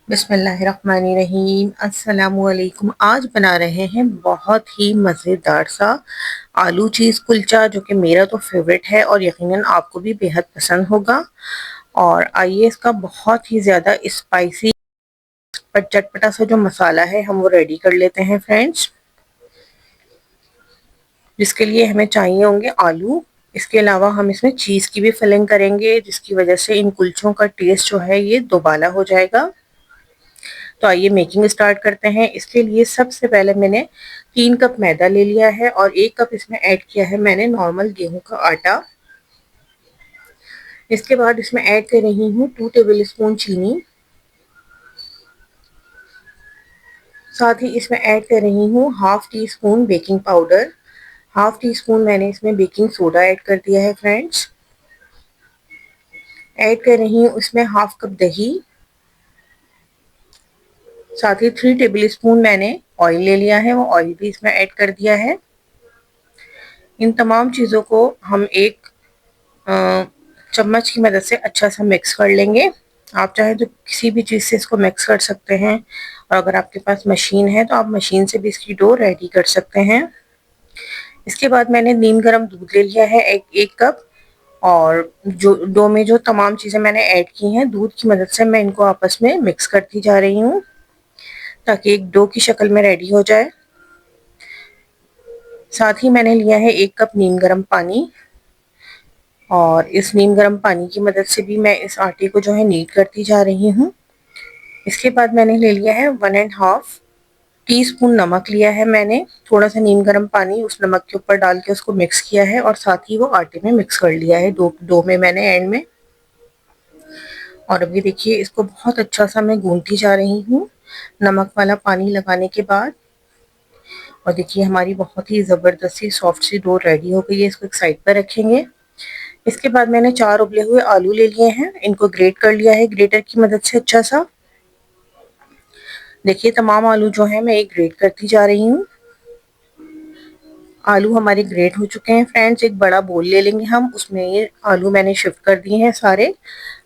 बिस्मिल्लाहिर्रहमानिर्रहीम अस्सलामुअलैकुम। आज बना रहे हैं बहुत ही मज़ेदार सा आलू चीज़ कुलचा, जो कि मेरा तो फेवरेट है और यकीनन आपको भी बेहद पसंद होगा। और आइए इसका बहुत ही ज़्यादा स्पाइसी पर चटपटा सा जो मसाला है हम वो रेडी कर लेते हैं फ्रेंड्स। जिसके लिए हमें चाहिए होंगे आलू। इसके अलावा हम इसमें चीज़ की भी फिलिंग करेंगे, जिसकी वजह से इन कुलचों का टेस्ट जो है ये दोबाला हो जाएगा। तो आइए मेकिंग स्टार्ट करते हैं। इसके लिए सबसे पहले मैंने 3 कप मैदा ले लिया है और 1 कप इसमें ऐड किया है मैंने नॉर्मल गेहूं का आटा। इसके बाद इसमें ऐड कर रही हूँ 2 टेबल स्पून चीनी। साथ ही इसमें ऐड कर रही हूँ half tea spoon baking powder. Half tea spoon मैंने इसमें बेकिंग सोडा ऐड कर दिया है फ्रेंड्स। ऐड कर रही हूँ उसमें हाफ कप दही। साथ ही 3 टेबल स्पून मैंने ऑयल ले लिया है, वो ऑयल भी इसमें ऐड कर दिया है। इन तमाम चीज़ों को हम एक चम्मच की मदद से अच्छा सा मिक्स कर लेंगे। आप चाहें तो किसी भी चीज़ से इसको मिक्स कर सकते हैं, और अगर आपके पास मशीन है तो आप मशीन से भी इसकी डो रेडी कर सकते हैं। इसके बाद मैंने नीम गर्म दूध ले लिया है एक कप, और जो डो में जो तमाम चीज़ें मैंने ऐड की हैं दूध की मदद से मैं इनको आपस में मिक्स करती जा रही हूँ, ताकि एक डो की शक्ल में रेडी हो जाए। साथ ही मैंने लिया है 1 कप नीम गर्म पानी, और इस नीम गर्म पानी की मदद से भी मैं इस आटे को जो है नीड करती जा रही हूँ। इसके बाद मैंने ले लिया है 1.5 टीस्पून नमक लिया है मैंने। थोड़ा सा नीम गर्म पानी उस नमक के ऊपर डाल के उसको मिक्स किया है, और साथ ही वो आटे में मिक्स कर लिया है डो में मैंने एंड में। और अभी देखिए इसको बहुत अच्छा सा मैं गूंथती जा रही हूँ नमक वाला पानी लगाने के बाद। और देखिए हमारी बहुत ही ज़बरदस्ती सॉफ्ट सी डो रेडी हो गई है। इसको एक साइड पर रखेंगे। इसके बाद मैंने 4 उबले हुए आलू ले लिए हैं, इनको ग्रेट कर लिया है ग्रेटर की मदद से अच्छा सा। देखिए तमाम आलू जो है मैं एक ग्रेट करती जा रही हूँ। आलू हमारे ग्रेट हो चुके हैं फ्रेंड्स। एक बड़ा बोल ले लेंगे हम, उसमें ये आलू मैंने शिफ्ट कर दिए हैं सारे।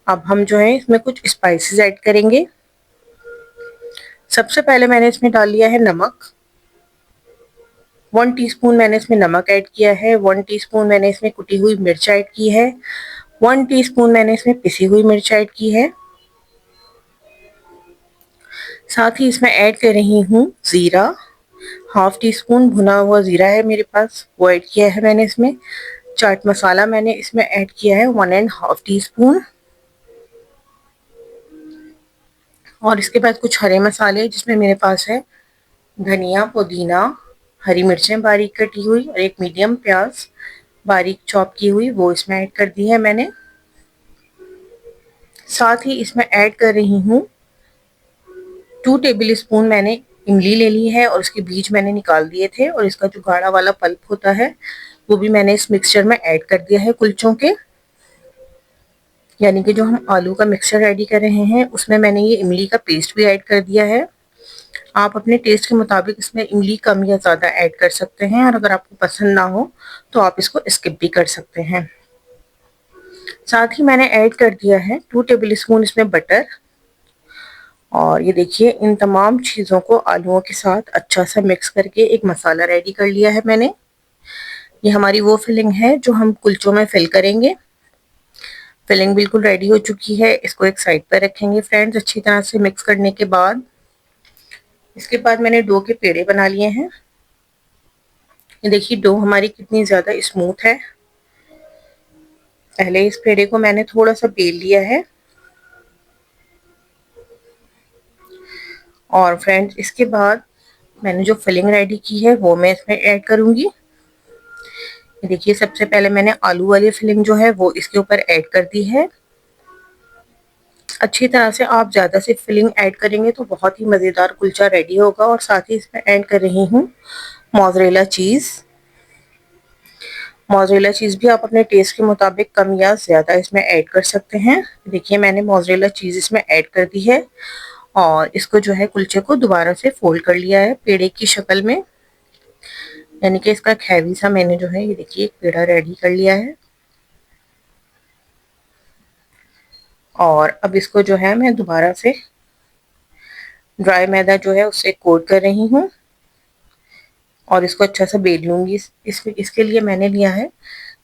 अब हम जो है इसमें कुछ स्पाइसेस ऐड करेंगे। सबसे पहले मैंने इसमें डाल लिया है नमक। 1 टीस्पून मैंने इसमें नमक ऐड किया है। 1 टीस्पून मैंने इसमें कुटी हुई मिर्च ऐड की है। 1 टीस्पून मैंने इसमें पिसी हुई मिर्च ऐड की है। साथ ही इसमें ऐड कर रही हूँ ज़ीरा। हाफ टी स्पून भुना हुआ ज़ीरा है मेरे पास, वो ऐड किया है मैंने इसमें। चाट मसाला मैंने इसमें ऐड किया है 1.5 टीस्पून। और इसके बाद कुछ हरे मसाले, जिसमें मेरे पास है धनिया, पुदीना, हरी मिर्चें बारीक कटी हुई, और एक मीडियम प्याज बारीक चॉप की हुई, वो इसमें ऐड कर दी है मैंने। साथ ही इसमें ऐड कर रही हूँ 2 टेबल स्पून मैंने इमली ले ली है, और उसके बीज मैंने निकाल दिए थे, और इसका जो गाढ़ा वाला पल्प होता है वो भी मैंने इस मिक्सचर में ऐड कर दिया है कुलचों के। यानी कि जो हम आलू का मिक्सचर रेडी कर रहे हैं उसमें मैंने ये इमली का पेस्ट भी ऐड कर दिया है। आप अपने टेस्ट के मुताबिक इसमें इमली कम या ज़्यादा ऐड कर सकते हैं, और अगर आपको पसंद ना हो तो आप इसको स्किप भी कर सकते हैं। साथ ही मैंने ऐड कर दिया है 2 टेबल स्पून इसमें बटर। और ये देखिए इन तमाम चीज़ों को आलूओं के साथ अच्छा सा मिक्स करके एक मसाला रेडी कर लिया है मैंने। ये हमारी वो फिलिंग है जो हम कुलचों में फिल करेंगे। फिलिंग बिल्कुल रेडी हो चुकी है। इसको एक साइड पर रखेंगे फ्रेंड्स अच्छी तरह से मिक्स करने के बाद। इसके बाद मैंने डो के पेड़े बना लिए हैं। ये देखिए डो हमारी कितनी ज़्यादा स्मूथ है। पहले इस पेड़े को मैंने थोड़ा सा बेल लिया है। और फ्रेंड्स इसके बाद मैंने जो फिलिंग रेडी की है वो मैं इसमें ऐड करूंगी। देखिए सबसे पहले मैंने आलू वाली फिलिंग जो है वो इसके ऊपर ऐड कर दी है। अच्छी तरह से आप ज़्यादा से फिलिंग ऐड करेंगे तो बहुत ही मज़ेदार कुलचा रेडी होगा। और साथ ही इसमें ऐड कर रही हूँ मोज़रेला चीज़। मोज़रेला चीज़ भी आप अपने टेस्ट के मुताबिक कम या ज़्यादा इसमें ऐड कर सकते हैं। देखिए मैंने मोज़रेला चीज़ इसमें ऐड कर दी है, और इसको जो है कुलचे को दोबारा से फोल्ड कर लिया है पेड़े की शक्ल में। यानी कि इसका एक हैवी सा मैंने जो है ये देखिए एक पेड़ा रेडी कर लिया है। और अब इसको जो है मैं दोबारा से ड्राई मैदा जो है उससे कोट कर रही हूँ और इसको अच्छा सा बेल लूंगी। इसके लिए मैंने लिया है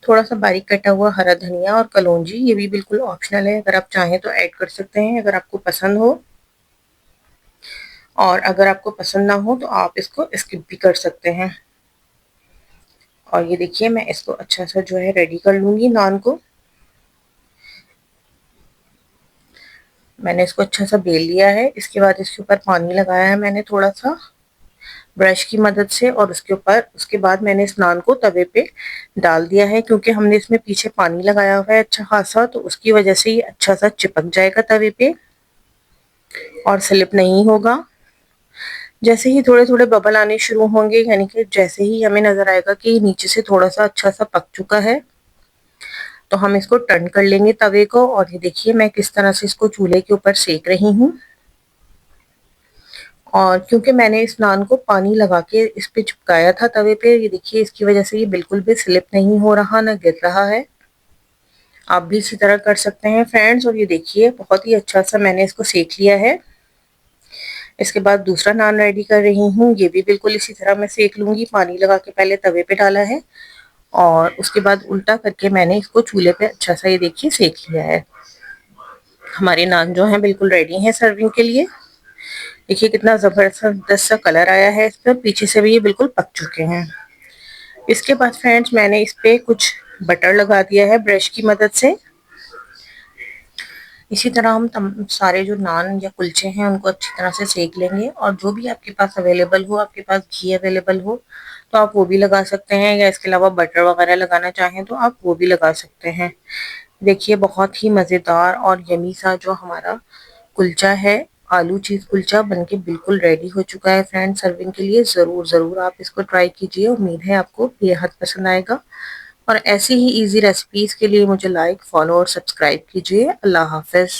थोड़ा सा बारीक कटा हुआ हरा धनिया और कलौंजी। ये भी बिल्कुल ऑप्शनल है, अगर आप चाहें तो ऐड कर सकते हैं अगर आपको पसंद हो, और अगर आपको पसंद ना हो तो आप इसको स्किप भी कर सकते हैं। और ये देखिए मैं इसको अच्छा सा जो है रेडी कर लूंगी नान को। मैंने इसको अच्छा सा बेल लिया है। इसके बाद इसके ऊपर पानी लगाया है मैंने थोड़ा सा ब्रश की मदद से, और उसके बाद मैंने इस नान को तवे पे डाल दिया है। क्योंकि हमने इसमें पीछे पानी लगाया हुआ है अच्छा खासा, तो उसकी वजह से ये अच्छा सा चिपक जाएगा तवे पे और स्लिप नहीं होगा। जैसे ही थोड़े थोड़े बबल आने शुरू होंगे, यानी कि जैसे ही हमें नजर आएगा कि नीचे से थोड़ा सा अच्छा सा पक चुका है, तो हम इसको टर्न कर लेंगे तवे को। और ये देखिए मैं किस तरह से इसको चूल्हे के ऊपर सेक रही हूँ। और क्योंकि मैंने इस नान को पानी लगा के इस पे चिपकाया था तवे पे, ये देखिए इसकी वजह से ये बिल्कुल भी स्लिप नहीं हो रहा, ना गिर रहा है। आप भी इसी तरह कर सकते हैं फ्रेंड्स। और ये देखिए बहुत ही अच्छा सा मैंने इसको सेक लिया है। इसके बाद दूसरा नान रेडी कर रही हूँ। ये भी बिल्कुल इसी तरह मैं सेक लूंगी। पानी लगा के पहले तवे पे डाला है और उसके बाद उल्टा करके मैंने इसको चूल्हे पे अच्छा सा ये देखिए सेक लिया है। हमारे नान जो है बिल्कुल रेडी हैं सर्विंग के लिए। देखिए कितना जबरदस्त सा कलर आया है इस पर, पीछे से भी ये बिल्कुल पक चुके हैं। इसके बाद फ्रेंड्स मैंने इस पे कुछ बटर लगा दिया है ब्रश की मदद से। इसी तरह हम सारे जो नान या कुलचे हैं उनको अच्छी तरह से सेक लेंगे। और जो भी आपके पास अवेलेबल हो, आपके पास घी अवेलेबल हो तो आप वो भी लगा सकते हैं, या इसके अलावा बटर वगैरह लगाना चाहें तो आप वो भी लगा सकते हैं। देखिए बहुत ही मज़ेदार और यमी सा जो हमारा कुलचा है, आलू चीज़ कुलचा बनके बिल्कुल रेडी हो चुका है फ्रेंड्स सर्विंग के लिए। ज़रूर आप इसको ट्राई कीजिए, उम्मीद है आपको बेहद पसंद आएगा। और ऐसी ही इजी रेसिपीज़ के लिए मुझे लाइक, फॉलो और सब्सक्राइब कीजिए। अल्लाह हाफ़िज़।